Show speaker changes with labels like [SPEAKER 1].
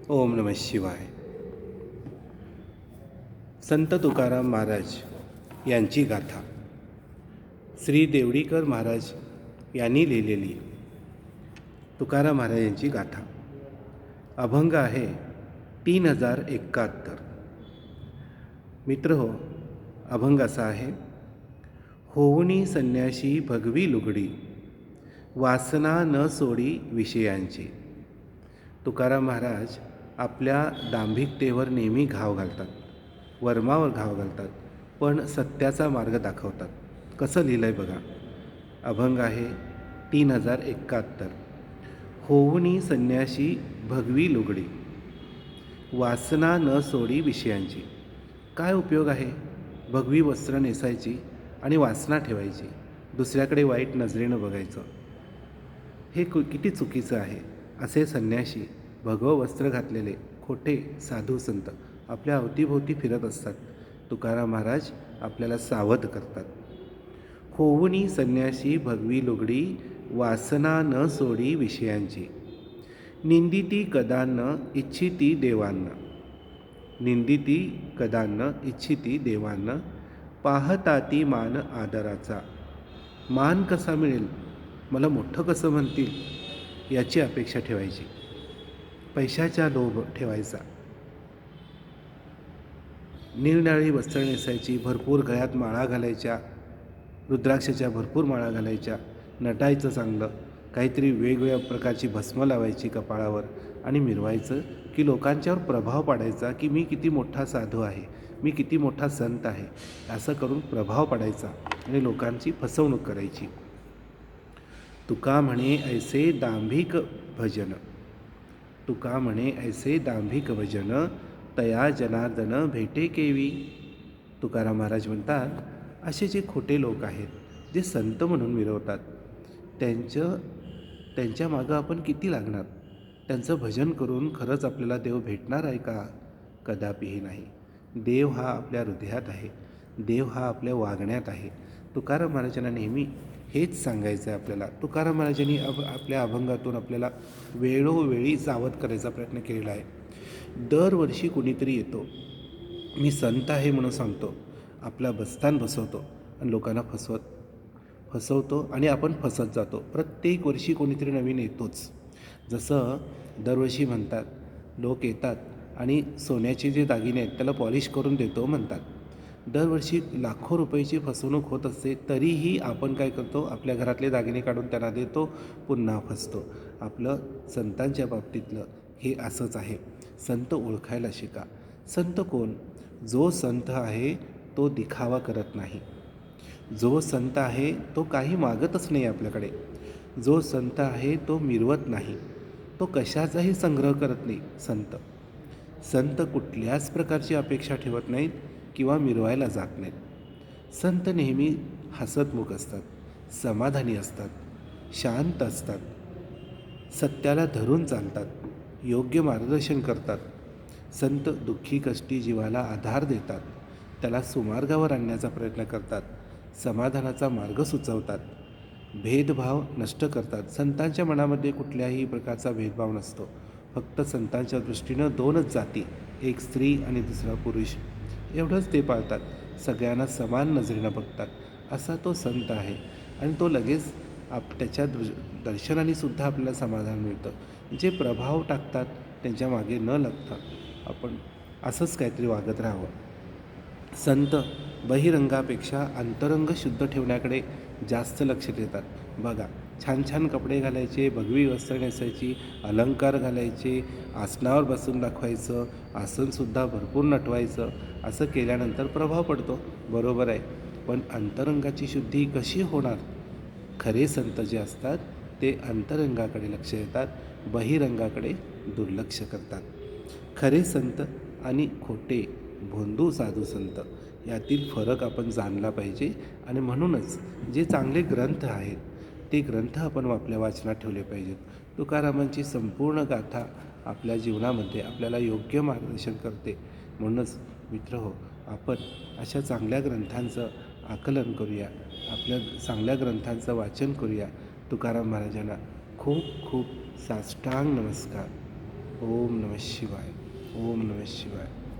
[SPEAKER 1] ओम नमः शिवाय. संत तुकाराम महाराज यांची गाथा श्री देवडीकर महाराज यांनी लिहिलेली तुकाराम महाराज यांची गाथा. अभंग आहे 3071. मित्र हो, अभंग असा आहे. होऊनी संन्याशी भगवी लुगडी, वासना न सोडी विषयांची. तुकाराम महाराज आपल्या दांभिकतेवर नेहमी घाव घालतात, वर्मावर घाव घालतात, पण सत्याचा मार्ग दाखवतात. कसं लिहिलं आहे बघा. अभंग आहे 3071. होऊनी संन्याशी भगवी लुगडी, वासना न सोडी विषयांची. काय उपयोग आहे भगवी वस्त्र नेसायची आणि वासना ठेवायची, दुसऱ्याकडे वाईट नजरेनं बघायचं? हे किती चुकीचं आहे. असे संन्याशी भगवं वस्त्र घातलेले खोटे साधू संत आपल्या अवतीभोवती फिरत असतात. तुकाराम महाराज आपल्याला सावध करतात. होऊनी संन्याशी भगवी लुगडी, वासना न सोडी विषयांची. निंदिती कदान्न इच्छिती देवांना, निंदिती कदान्न इच्छिती देवांना. पाहताती मान आदराचा. मान कसा मिळेल, मला मोठं कसं म्हणतील याची अपेक्षा ठेवायची. पैशाचा लोभ ठेवायचा. निरनिराळी वस्त्र नेसायची, भरपूर गळ्यात माळा घालायच्या, रुद्राक्षाच्या भरपूर माळा घालायच्या, नटायचं चांगलं, काहीतरी वेगवेगळ्या प्रकारची भस्म लावायची कपाळावर आणि मिरवायचं की लोकांच्यावर प्रभाव पाडायचा की मी किती मोठा साधू आहे, मी किती मोठा संत आहे. असं करून प्रभाव पाडायचा आणि लोकांची फसवणूक करायची. तुका म्हणे ऐसे दांभिक भजन, तुका म्हणे ऐसे दांभिक भजन, तया जनार्दन भेटे केवी. तुकाराम महाराज म्हणतात, असे जे खोटे लोक आहेत, जे संत म्हणून मिरवतात, त्यांच्या मागं आपण किती लागणार? त्यांचं भजन करून खरंच आपल्याला देव भेटणार आहे का? कदापिही नाही. देव हा आपल्या हृदयात आहे, देव हा आपल्या वागण्यात आहे. तुकाराम महाराजांना नेहमी हेच सांगायचं आहे आपल्याला. तुकाराम महाराजांनी आपल्या अभंगातून आपल्याला वेळोवेळी सावध करायचा प्रयत्न केलेला आहे. दरवर्षी कुणीतरी येतो, मी संत आहे म्हणून सांगतो, आपला बस्तान बसवतो आणि लोकांना फसवतो आणि आपण फसत जातो. प्रत्येक वर्षी कोणीतरी नवीन येतोच. जसं दरवर्षी म्हणतात, लोक येतात आणि सोन्याचे जे दागिने आहेत त्याला पॉलिश करून देतो म्हणतात. दरवर्षी लाखो रुपयाची फसवणूक होत असते, तरीही आपण काय करतो, आपल्या घरातले दागिने काढून त्यांना देतो, पुन्हा फसतो. आपलं संतांच्या बाबतीतलं हे असंच आहे. संत ओळखायला शिका. संत कोण? जो संत आहे तो दिखावा करत नाही, जो संत आहे तो काही मागतच नाही आपल्याकडे, जो संत आहे तो मिरवत नाही, तो कशाचाही संग्रह करत नाही. संत कुठल्याच प्रकारची अपेक्षा ठेवत नाहीत किंवा मिरवायला जात नाहीत. संत नेहमी हसतमुख असतात, समाधानी असतात, शांत असतात, सत्याला धरून चालतात, योग्य मार्गदर्शन करतात. संत दुःखी कष्टी जीवाला आधार देतात, त्याला सुमार्गावर आणण्याचा प्रयत्न करतात, समाधानाचा मार्ग सुचवतात, भेदभाव नष्ट करतात. संतांच्या मनामध्ये कुठल्याही प्रकारचा भेदभाव नसतो. फक्त संतांच्या दृष्टीनं 2च जाती, एक स्त्री आणि दुसरा पुरुष, एवढंच ते पाळतात. सगळ्यांना समान नजरेनं बघतात. असा तो संत आहे आणि तो लगेच त्याच्या दर्शनाने सुद्धा आपल्याला समाधान मिळतं. जे प्रभाव टाकतात त्यांच्या मागे न लागता आपण असंच काहीतरी वागत राहावं. संत बहिरंगापेक्षा अंतरंग शुद्ध ठेवण्याकडे जास्त लक्ष देतात. बघा, छान छान कपडे घालायचे, भगवी वस्त्र नेसायची, अलंकार घालायचे, आसनावर बसून दाखवायचं, आसनसुद्धा भरपूर नटवायचं. असं केल्यानंतर प्रभाव पडतो, बरोबर आहे. पण अंतरंगाची शुद्धी कशी होणार? खरे संत जे असतात ते अंतरंगाकडे लक्ष देतात, बहिरंगाकडे दुर्लक्ष करतात. खरे संत आणि खोटे भोंदू साधू संत यातील फरक आपण जाणला पाहिजे. आणि म्हणूनच जे चांगले ग्रंथ आहेत ते ग्रंथ आपण आपल्या वाचनात ठेवले पाहिजेत. तुकारामांची संपूर्ण गाथा आपल्या जीवनामध्ये आपल्याला योग्य मार्गदर्शन करते. म्हणूनच मित्र हो, आपण अशा चांगल्या ग्रंथांचं आकलन करूया, आपल्या चांगल्या ग्रंथांचं वाचन करूया. तुकाराम महाराजांना खूप खूप साष्टांग नमस्कार. ओम नमः शिवाय. ओम नमः शिवाय.